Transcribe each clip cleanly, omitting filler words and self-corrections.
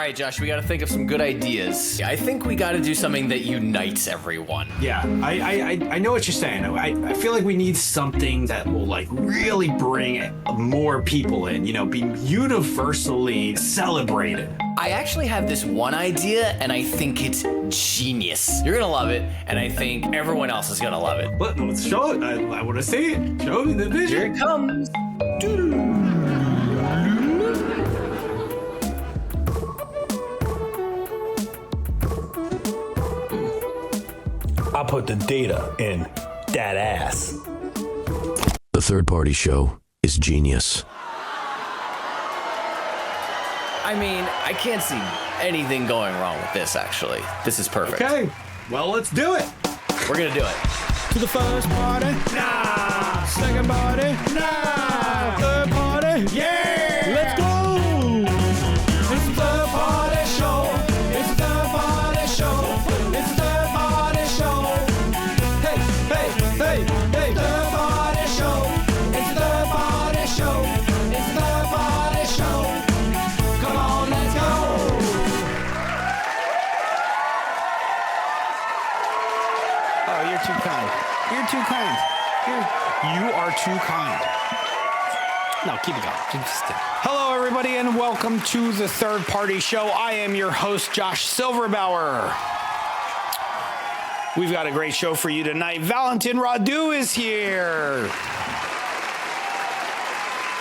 right, Josh, we got to think of some good ideas. I think we got to do something that unites everyone. Yeah, I know what you're saying. I feel like we need something that will like really bring more people in, be universally celebrated. I actually have this one idea, and I think it's genius. You're going to love it, and I think everyone else is going to love it. Let's show it. I want to see it. Show me the vision. Here it comes. I put the data in that ass. The Third Party Show is genius. I mean, I can't see anything going wrong with this, actually. This is perfect. Okay, well, let's do it. We're going to do it. To the first party, nah. Second party, nah. Third party, yeah. Let's go. It's the third party show. It's the third party show. It's the third party show. Hey, hey, hey, hey. Third party show. It's the third party show. It's the third party show. Come on, let's go. Oh, you're too kind. You're too kind. You are too kind. No, keep it going. Just hello, everybody, and welcome to the Third Party Show. I am your host, Josh Silverbauer. We've got a great show for you tonight. Valentin Radu is here.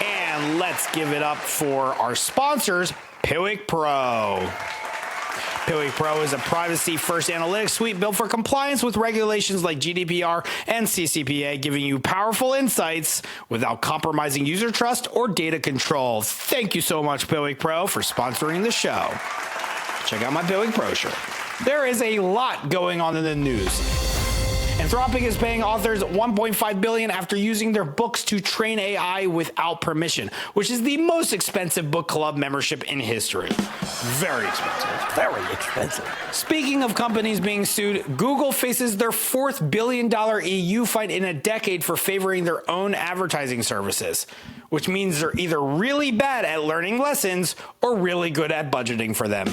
And let's give it up for our sponsors, Piwik Pro. Piwik Pro is a privacy-first analytics suite built for compliance with regulations like GDPR and CCPA, giving you powerful insights without compromising user trust or data control. Thank you so much, Piwik Pro, for sponsoring the show. Check out my Piwik Pro shirt. There is a lot going on in the news. Anthropic is paying authors $1.5 billion after using their books to train AI without permission, which is the most expensive book club membership in history. Very expensive. Very expensive. Speaking of companies being sued, Google faces their $4 billion EU fine in a decade for favoring their own advertising services, which means they're either really bad at learning lessons or really good at budgeting for them.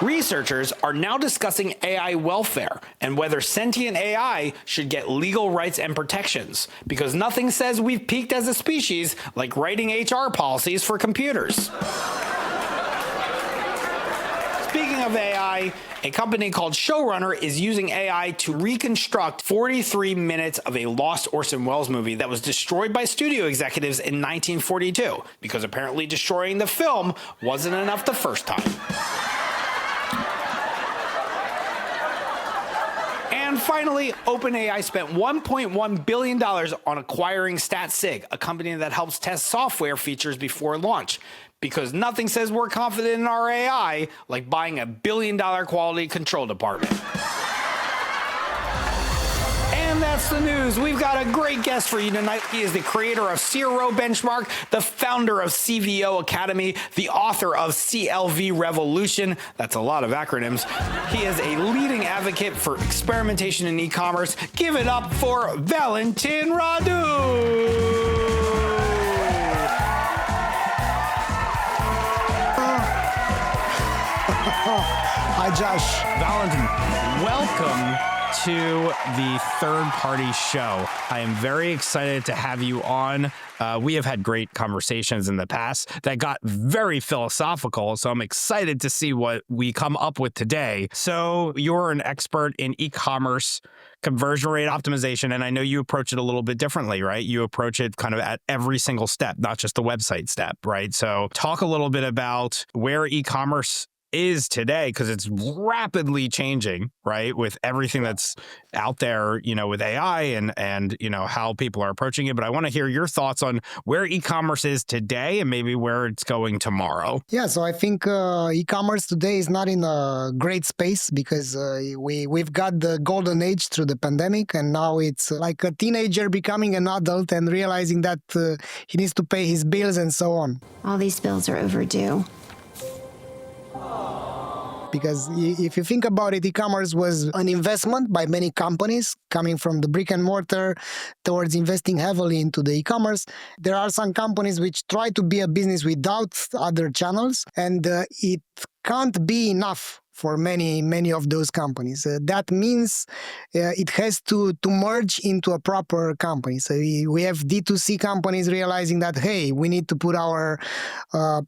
Researchers are now discussing AI welfare and whether sentient AI should get legal rights and protections, because nothing says we've peaked as a species like writing HR policies for computers. Speaking of AI, a company called Showrunner is using AI to reconstruct 43 minutes of a lost Orson Welles movie that was destroyed by studio executives in 1942, because apparently destroying the film wasn't enough the first time. And finally, OpenAI spent $1.1 billion on acquiring StatSig, a company that helps test software features before launch, because nothing says we're confident in our AI like buying $1 billion quality control department. And that's the news. We've got a great guest for you tonight. He is the creator of CRO Benchmark, the founder of CVO Academy, the author of CLV Revolution. That's a lot of acronyms. He is a leading advocate for experimentation in e-commerce. Give it up for Valentin Radu. Hi, Josh. Valentin, welcome to the Third Party Show. I am very excited to have you on. We have had great conversations in the past that got very philosophical, so I'm excited to see what we come up with today. So you're an expert in e-commerce conversion rate optimization, and I know you approach it a little bit differently, right? You approach it kind of at every single step, not just the website step, right? So talk a little bit about where e-commerce is today, because it's rapidly changing, right? With everything that's out there, with AI and how people are approaching it. But I want to hear your thoughts on where e-commerce is today and maybe where it's going tomorrow. Yeah, so I think e-commerce today is not in a great space because we've got the golden age through the pandemic, and now it's like a teenager becoming an adult and realizing that he needs to pay his bills and so on. All these bills are overdue. because if you think about it, e-commerce was an investment by many companies coming from the brick and mortar towards investing heavily into the e-commerce. There are some companies which try to be a business without other channels, and it can't be enough for many of those companies. That means it has to merge into a proper company. So we have D2C companies realizing that, hey, we need to put our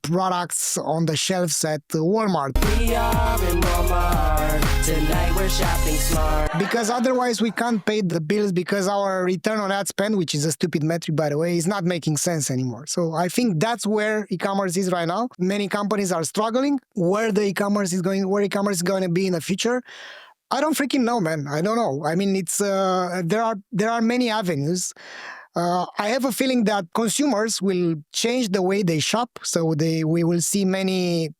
products on the shelves at Walmart. We are in Walmart. Tonight we're shopping smart. Because otherwise we can't pay the bills, because our return on ad spend, which is a stupid metric, by the way, is not making sense anymore. So I think that's where e-commerce is right now. Many companies are struggling. Where e-commerce is going to be in the future, I don't freaking know, man. I don't know. I mean, it's there are many avenues. I have a feeling that consumers will change the way they shop. So we will see many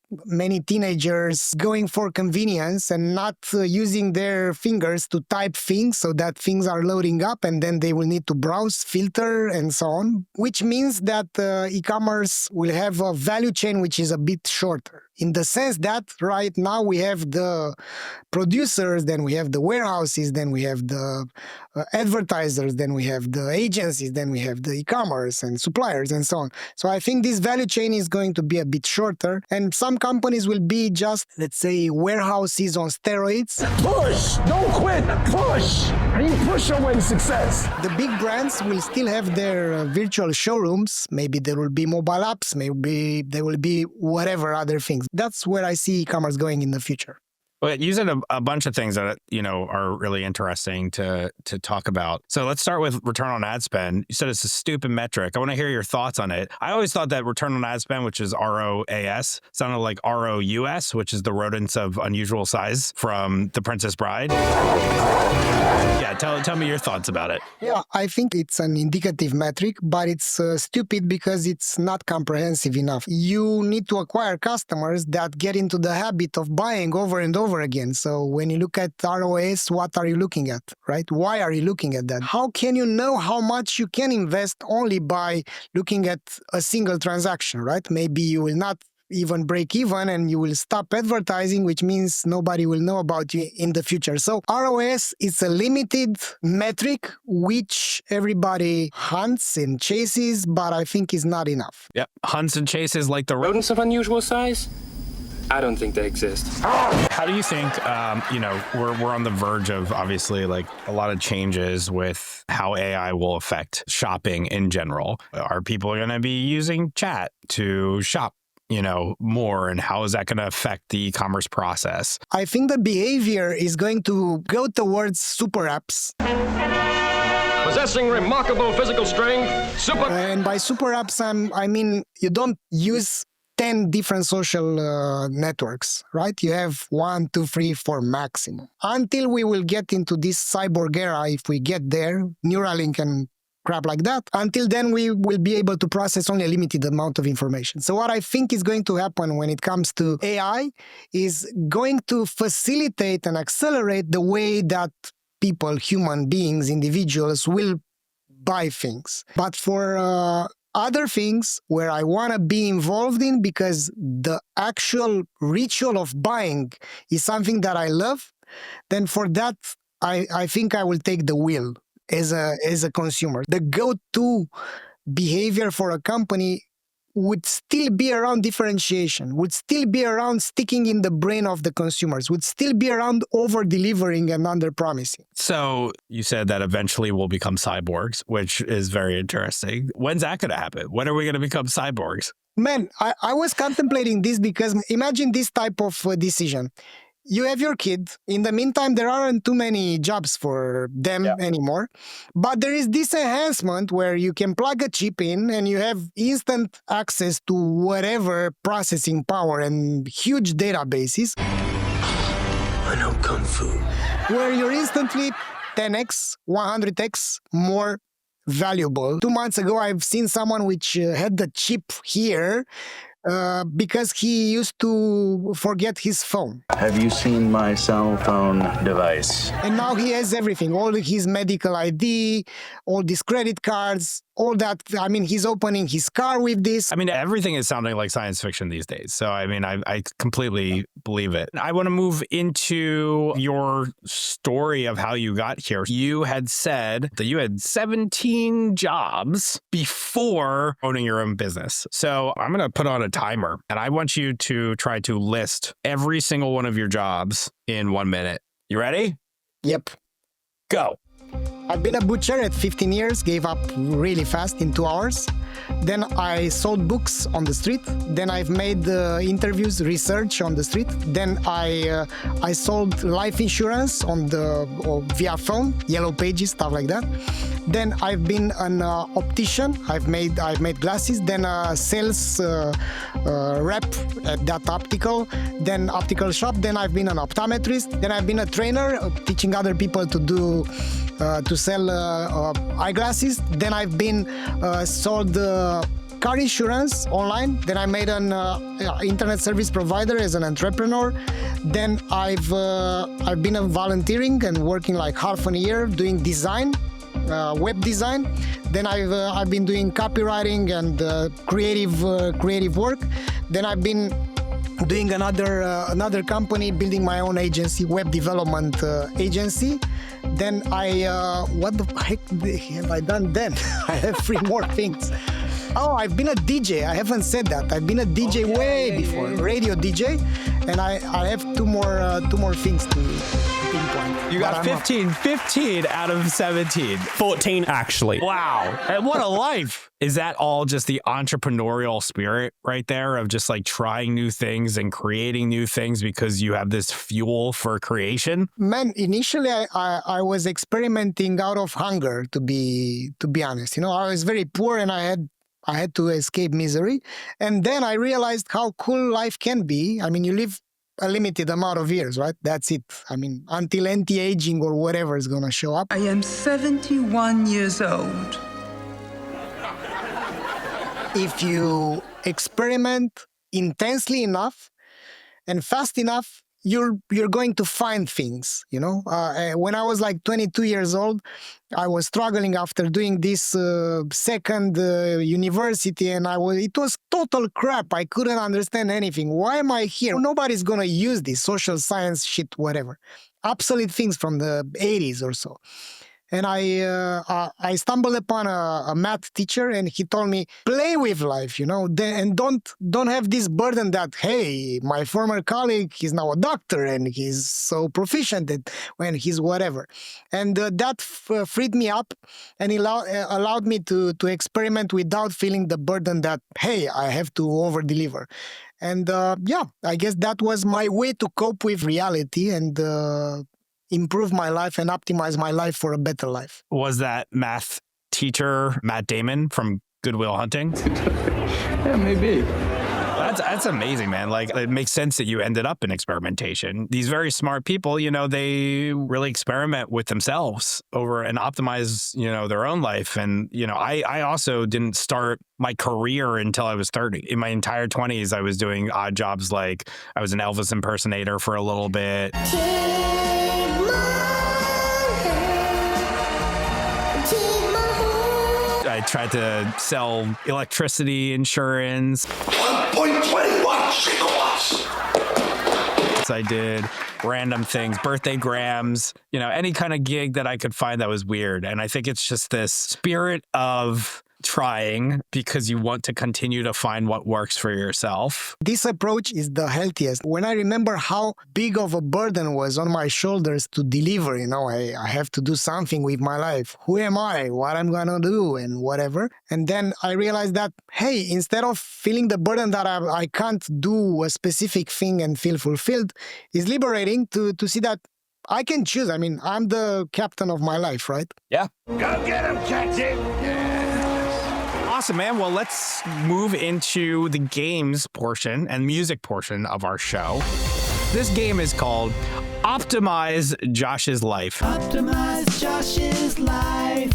teenagers going for convenience and not using their fingers to type things, so that things are loading up and then they will need to browse, filter, and so on, which means that e-commerce will have a value chain which is a bit shorter, in the sense that right now we have the producers, then we have the warehouses, then we have the advertisers, then we have the agencies, then we have the e-commerce and suppliers and so on. So I think this value chain is going to be a bit shorter, and some companies will be just, let's say, warehouses on steroids. Push! Don't quit! Push! And you push your way to success. The big brands will still have their virtual showrooms. Maybe there will be mobile apps. Maybe there will be whatever other things. That's where I see e-commerce going in the future. Well, you said a bunch of things that, are really interesting to talk about. So let's start with return on ad spend. You said it's a stupid metric. I want to hear your thoughts on it. I always thought that return on ad spend, which is ROAS, sounded like ROUS, which is the rodents of unusual size from The Princess Bride. Yeah, tell me your thoughts about it. Yeah, I think it's an indicative metric, but it's stupid because it's not comprehensive enough. You need to acquire customers that get into the habit of buying over and over again. So when you look at ROAS, what are you looking at, right? Why are you looking at that? How can you know how much you can invest only by looking at a single transaction, right? Maybe you will not even break even and you will stop advertising, which means nobody will know about you in the future. So ROAS is a limited metric which everybody hunts and chases, but I think is not enough. Yep, hunts and chases like the Rodents of unusual size? I don't think they exist. How do you think, we're on the verge of obviously like a lot of changes with how AI will affect shopping in general? Are people going to be using chat to shop, more, and how is that going to affect the e-commerce process? I think the behavior is going to go towards super apps. Possessing remarkable physical strength, And by super apps, I mean you don't use 10 different social networks, right? You have 1, 2, 3, 4 maximum. Until we will get into this cyborg era, if we get there, Neuralink and crap like that, until then we will be able to process only a limited amount of information. So what I think is going to happen when it comes to AI is going to facilitate and accelerate the way that people, human beings, individuals will buy things. But for other things where I want to be involved in because the actual ritual of buying is something that I love, then for that, I think I will take the wheel as a consumer. The go-to behavior for a company would still be around differentiation, would still be around sticking in the brain of the consumers, would still be around over-delivering and under-promising. So you said that eventually we'll become cyborgs, which is very interesting. When's that going to happen? When are we going to become cyborgs? Man, I was contemplating this because imagine this type of decision. You have your kid. In the meantime, there aren't too many jobs for them anymore. But there is this enhancement where you can plug a chip in and you have instant access to whatever processing power and huge databases. I know Kung Fu. Where you're instantly 10x, 100x more valuable. 2 months ago, I've seen someone which had the chip here because he used to forget his phone. Have you seen my cell phone device? And now he has everything, all his medical ID, all these credit cards, all that. I mean, he's opening his car with this. I mean, everything is sounding like science fiction these days. So, I mean, I completely believe it. I want to move into your story of how you got here. You had said that you had 17 jobs before owning your own business. So I'm going to put on a timer, and I want you to try to list every single one of your jobs in 1 minute. You ready? Yep. Go. I've been a butcher at 15 years, gave up really fast in 2 hours. Then I sold books on the street. Then I've made interviews, research on the street. Then I sold life insurance via phone, yellow pages, stuff like that. Then I've been an optician. I've made glasses. Then a sales rep at that optical. Then optical shop. Then I've been an optometrist. Then I've been a trainer, teaching other people to sell eyeglasses. Then I've been sold car insurance online. Then I made an internet service provider as an entrepreneur. Then I've been volunteering and working like half a year doing design, web design. Then I've been doing copywriting and creative work. Then I've been doing another company, building my own agency, web development agency. Then what the heck have I done then? I have 3 more things. Oh, I've been a DJ. I haven't said that. I've been a DJ before, radio DJ, and I have 2 more things to pinpoint. You got 15 out of 17. 14, actually. Wow. And what a life. Is that all just the entrepreneurial spirit right there of just like trying new things and creating new things because you have this fuel for creation? Man, initially I was experimenting out of hunger, to be honest. I was very poor and I had to escape misery. And then I realized how cool life can be. I mean, you live a limited amount of years, right? That's it. I mean, until anti-aging or whatever is going to show up. I am 71 years old. If you experiment intensely enough and fast enough, you're going to find things, When I was like 22 years old, I was struggling after doing this second university, and it was total crap. I couldn't understand anything. Why am I here? Nobody's going to use this social science shit, whatever. Obsolete things from the 80s or so. And I stumbled upon a math teacher, and he told me, play with life, and don't have this burden that, hey, my former colleague is now a doctor and he's so proficient when he's whatever. And that freed me up and allowed me to experiment without feeling the burden that, hey, I have to over-deliver. And I guess that was my way to cope with reality and improve my life and optimize my life for a better life. Was that math teacher Matt Damon from Good Will Hunting? Yeah, maybe. That's amazing, man. Like, it makes sense that you ended up in experimentation. These very smart people, they really experiment with themselves and optimize, their own life. And, I also didn't start my career until I was 30. In my entire 20s, I was doing odd jobs. Like I was an Elvis impersonator for a little bit. I tried to sell electricity insurance. 1.21 gigawatts. I did random things, birthday grams, any kind of gig that I could find that was weird. And I think it's just this spirit of trying because you want to continue to find what works for yourself. This approach is the healthiest. When I remember how big of a burden was on my shoulders to deliver, I have to do something with my life. Who am I? What I'm going to do and whatever. And then I realized that, hey, instead of feeling the burden that I can't do a specific thing and feel fulfilled, it's liberating to see that I can choose. I mean, I'm the captain of my life, right? Yeah. Go get him, Captain! Awesome, man. Well, let's move into the games portion and music portion of our show. This game is called Optimize Josh's Life. Optimize Josh's life.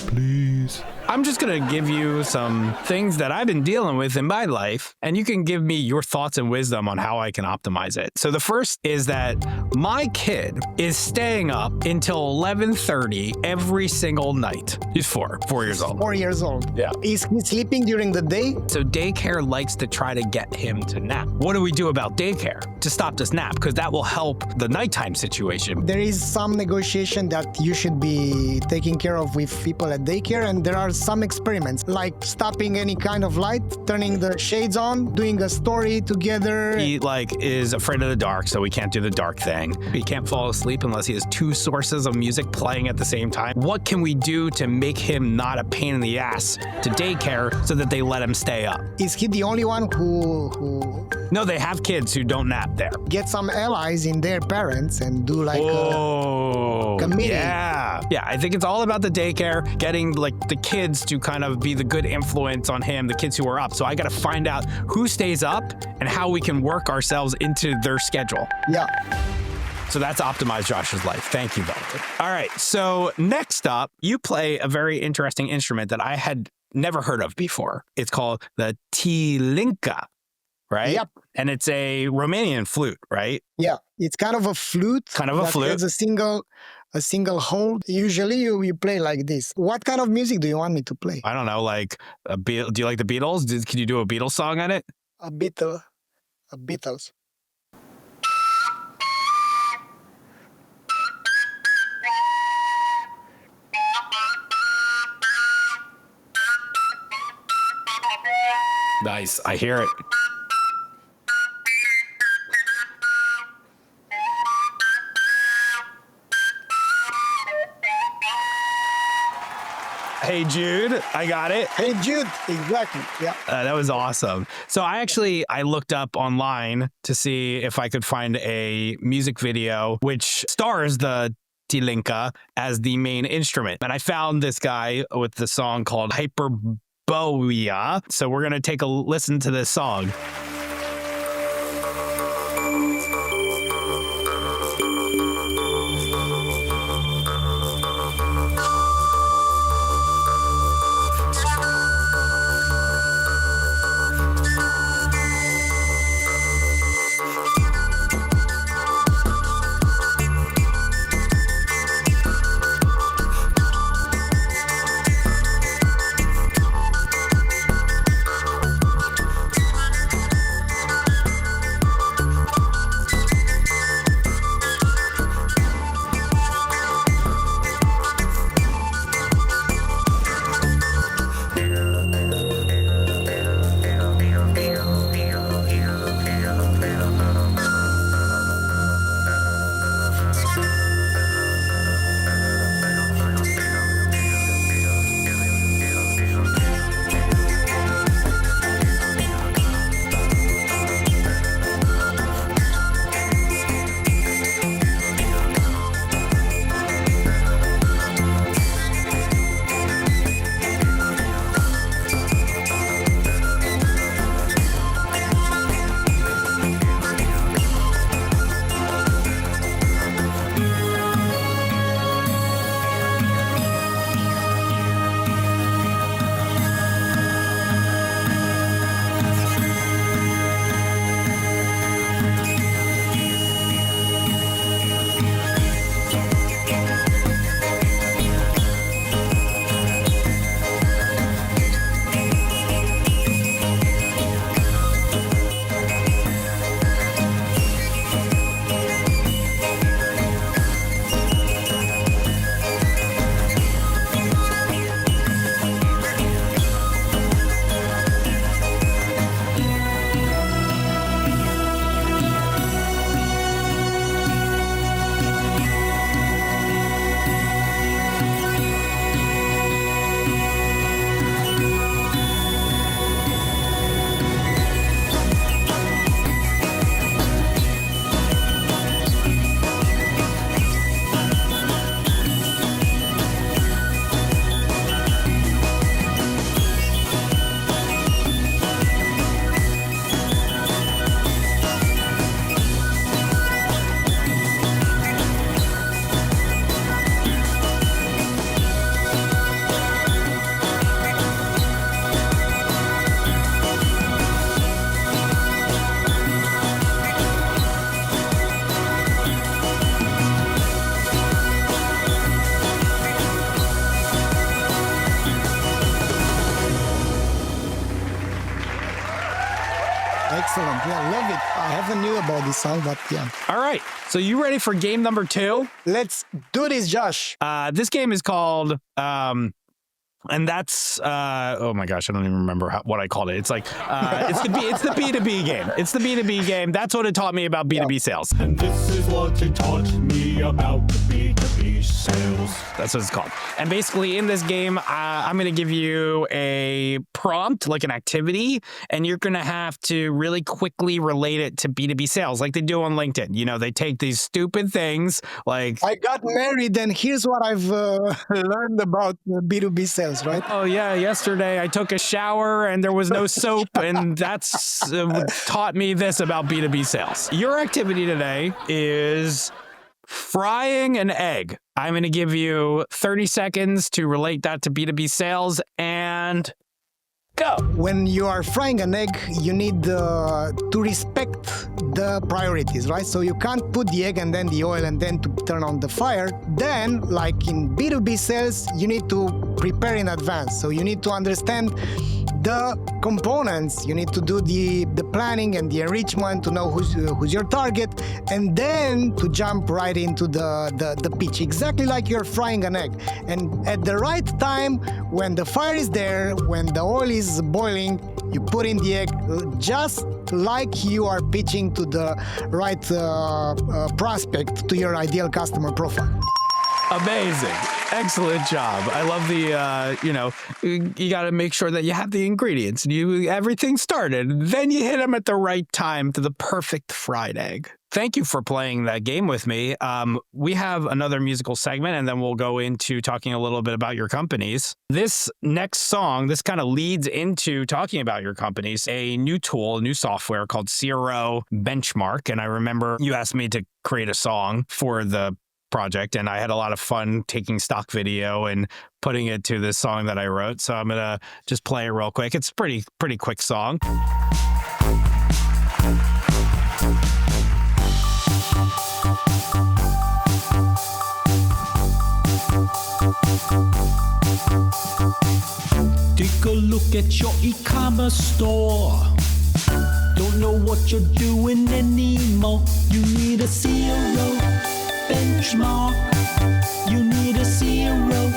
Please. I'm just going to give you some things that I've been dealing with in my life, and you can give me your thoughts and wisdom on how I can optimize it. So the first is that my kid is staying up until 11:30 every single night. He's 4 years old. 4 years old. Yeah. Is he sleeping during the day? So daycare likes to try to get him to nap. What do we do about daycare to stop this nap? Because that will help the nighttime situation. There is some negotiation that you should be taking care of with people at daycare, and there are some experiments like stopping any kind of light, turning the shades on, doing a story together. He is afraid of the dark, so we can't do the dark thing. He can't fall asleep unless he has 2 sources of music playing at the same time. What can we do to make him not a pain in the ass to daycare so that they let him stay up? Is he the only one who No, they have kids who don't nap there. get some allies in their parents and do like a committee? Yeah, I think it's all about the daycare, getting the kids to kind of be the good influence on him, the kids who are up. So I got to find out who stays up and how we can work ourselves into their schedule. Yeah. So that's optimized Josh's life. Thank you, Valentin. All right, so next up, you play a very interesting instrument that I had never heard of before. It's called the Telenka, right? Yep. And it's a Romanian flute, right? Yeah, it's kind of a flute. Kind of a flute. It's a single hole. Usually you play like this. What kind of music do you want me to play? I don't know, do you like the Beatles? Can you do a Beatles song on it? A Beatles. Nice, I hear it. Hey Jude, I got it. Hey Jude, exactly. Yeah. That was awesome. So I looked up online to see if I could find a music video which stars the Telenka as the main instrument. And I found this guy with the song called Hyperborea. So we're going to take a listen to this song. Excellent. Yeah, love it. I haven't knew about this song, but yeah. All right. So you ready for game number 2? Let's do this, Josh. This game is called, and that's, oh my gosh, I don't even remember what I called it. It's like, it's the B2B game. It's the B2B game. That's what it taught me about B2B sales. And this is what it taught me about the B2B sales. That's what it's called. And basically in this game, I'm going to give you a prompt, like an activity, and you're going to have to really quickly relate it to B2B sales, like they do on LinkedIn. You know, they take these stupid things like... I got married, and here's what I've learned about B2B sales, right? Oh, yeah, yesterday I took a shower and there was no soap, and that's taught me this about B2B sales. Your activity today is frying an egg. I'm going to give you 30 seconds to relate that to B2B sales, and go. When you are frying an egg, you need to respect the priorities, right? So you can't put the egg and then the oil and then to turn on the fire. Then, like in B2B sales, you need to prepare in advance. So you need to understand the components. You need to do the planning and the enrichment to know who's your target, and then to jump right into the pitch, exactly like you're frying an egg. And at the right time, when the fire is there, when the oil is boiling, you put in the egg, just like you are pitching to the right prospect, to your ideal customer profile. Amazing. Excellent job. I love the, you got to make sure that you have the ingredients. Everything started. Then you hit them at the right time to the perfect fried egg. Thank you for playing that game with me. We have another musical segment, and then we'll go into talking a little bit about your companies. This next song, this kind of leads into talking about your companies, a new tool, a new software called CRO Benchmark. And I remember you asked me to create a song for the project, and I had a lot of fun taking stock video and putting it to this song that I wrote. So I'm gonna just play it real quick. It's a pretty quick song. Take a look at your e-commerce store. Don't know what you're doing anymore. You need a CRO Benchmark. You need a CRO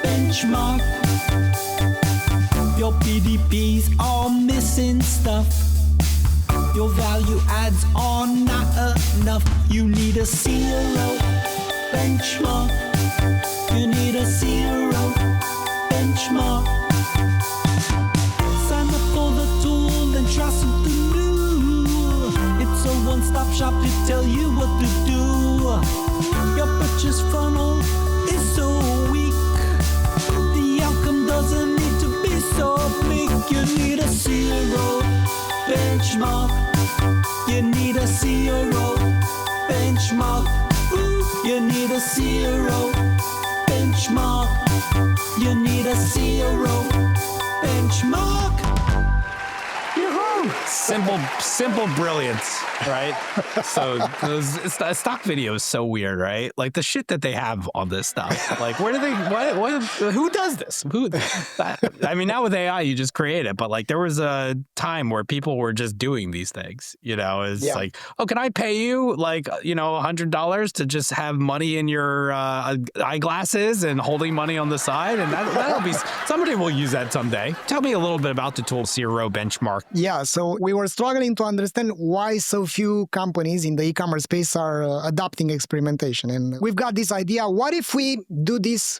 Benchmark. Your BDPs are missing stuff. Your value adds are not enough. You need a CRO Benchmark. You need a CRO Benchmark. Sign up for the tool and try something new. It's a one-stop shop to tell you what to do. Your purchase funnel is so weak. The outcome doesn't need to be so bleak. You need a CRO Benchmark. You need a CRO Benchmark. Ooh, you need a CRO Benchmark. You need a CRO Benchmark. Simple brilliance, right? So stock video is so weird, right? Like the shit that they have on this stuff. Like where do they? Who does this? I mean, now with AI, you just create it. But like there was a time where people were just doing these things. It's like, oh, can I pay you like $100 to just have money in your eyeglasses and holding money on the side, and that'll be somebody will use that someday. Tell me a little bit about the tool CRO Benchmark. Yeah, so we were struggling to understand why so few companies in the e-commerce space are adopting experimentation. And we've got this idea, what if we do this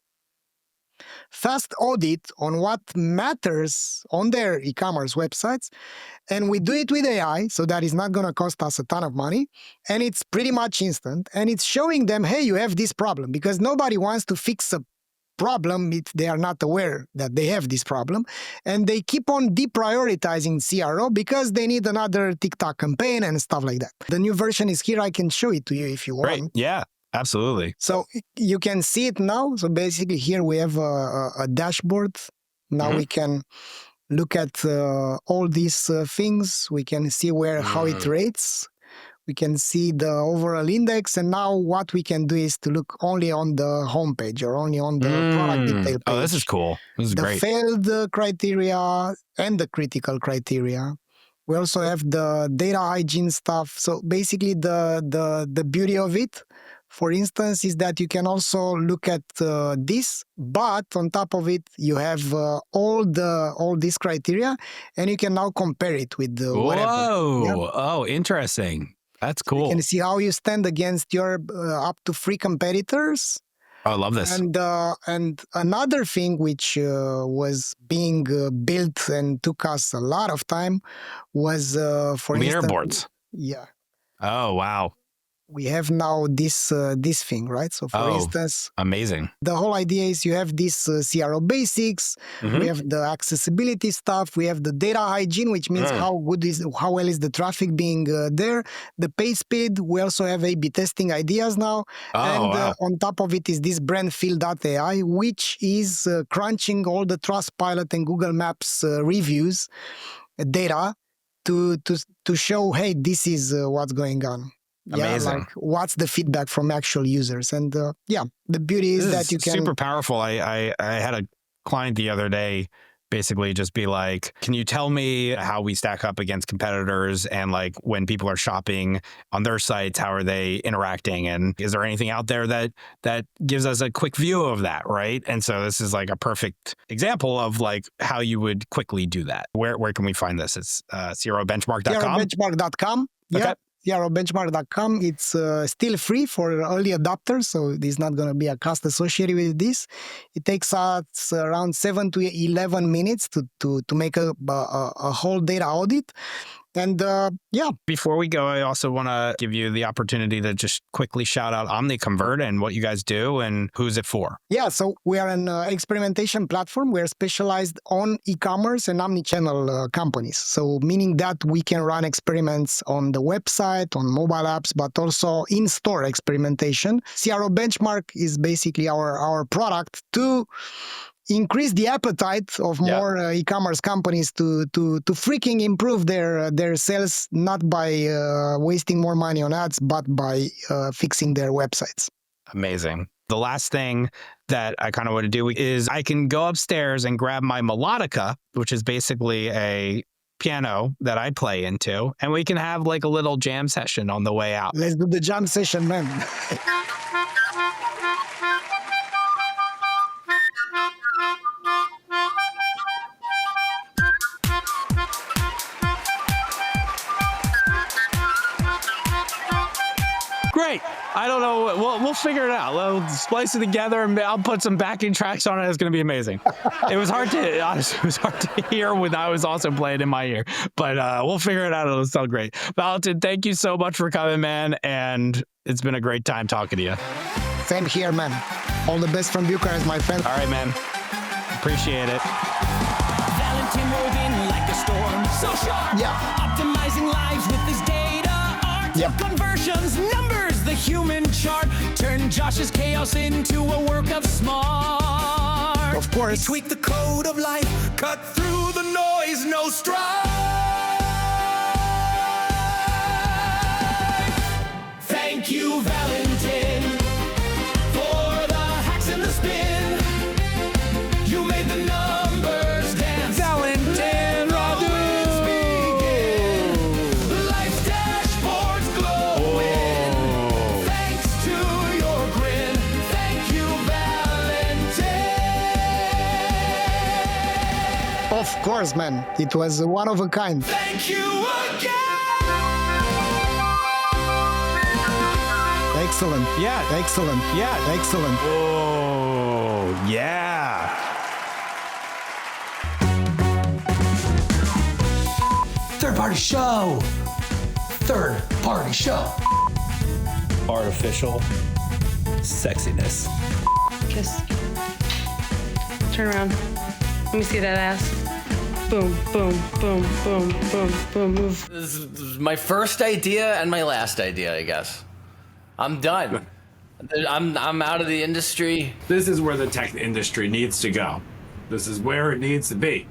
fast audit on what matters on their e-commerce websites, and we do it with AI, so that is not going to cost us a ton of money, and it's pretty much instant, and it's showing them, hey, you have this problem, because nobody wants to fix a problem if they are not aware that they have this problem, and they keep on deprioritizing CRO because they need another TikTok campaign and stuff like that. The new version is here. I can show it to you if you want. Great. Yeah, absolutely. So you can see it now. So basically here we have a dashboard. Now we can look at all these things. We can see how it rates. We can see the overall index, and now what we can do is to look only on the homepage or only on the product detail page. Oh, this is cool. This is great. The failed criteria and the critical criteria. We also have the data hygiene stuff. So basically the beauty of it, for instance, is that you can also look at this, but on top of it, you have all these criteria, and you can now compare it with whatever. Whoa! Yeah. Oh, interesting. That's cool. You can see how you stand against your up to 3 competitors. I love this. And another thing which was being built and took us a lot of time was for leaderboards. Instance, yeah. Oh wow. We have now this thing, right? So for instance, amazing. The whole idea is you have this CRO basics, we have the accessibility stuff, we have the data hygiene, which means how well is the traffic being there, the page speed. We also have A/B testing ideas now, on top of it is this brandfill.ai, which is crunching all the Trustpilot and Google Maps reviews data to show, hey, this is what's going on. Amazing. Yeah, like what's the feedback from actual users, and the beauty is that you can super powerful. I had a client the other day basically just be like, can you tell me how we stack up against competitors, and like when people are shopping on their sites, how are they interacting, and is there anything out there that gives us a quick view of that, right? And so this is like a perfect example of like how you would quickly do that. Where can we find this? It's CRObenchmark.com. CRObenchmark.com. Okay. Yeah. CRObenchmark.com. It's still free for early adopters, so there's not going to be a cost associated with this. It takes us around 7 to 11 minutes to make a whole data audit. And Before we go, I also want to give you the opportunity to just quickly shout out Omniconvert and what you guys do and who's it for. Yeah, so we are an experimentation platform. We're specialized on e-commerce and omnichannel companies. So meaning that we can run experiments on the website, on mobile apps, but also in-store experimentation. CRO Benchmark is basically our product to increase the appetite of more e-commerce companies to freaking improve their sales, not by wasting more money on ads, but by fixing their websites. Amazing. The last thing that I kind of want to do is I can go upstairs and grab my melodica, which is basically a piano that I play into, and we can have like a little jam session on the way out. Let's do the jam session, man. Great. I don't know. We'll figure it out. We'll splice it together, and I'll put some backing tracks on it. It's going to be amazing. It was hard to, honestly, it was hard to hear when I was also playing in my ear, but we'll figure it out. It'll sound great. Valentin, thank you so much for coming, man. And it's been a great time talking to you. Same here, man. All the best from Bucharest, my friend. All right, man. Appreciate it. Valentin rode in like a storm, so sharp. Yeah. Optimizing lives with his data art. Yep. Conversions, numbers, the human chart. Turn Josh's chaos into a work of smart. Of course. Tweak the code of life, cut through the noise, no strife. Thank you, Valentin, for the hacks and the spin. You made the numbers dance. Valentin Radu. Life's dashboards glowing. Thanks to your grin. Thank you, Valentin. Of course, man. It was one of a kind. Thank you again. Excellent. Yeah. Excellent. Yeah. Excellent. Oh, yeah. Third party show. Third party show. Artificial sexiness. Kiss. Turn around. Let me see that ass. Boom, boom, boom, boom, boom, boom, move. This is my first idea and my last idea, I guess. I'm done. I'm out of the industry. This is where the tech industry needs to go. This is where it needs to be.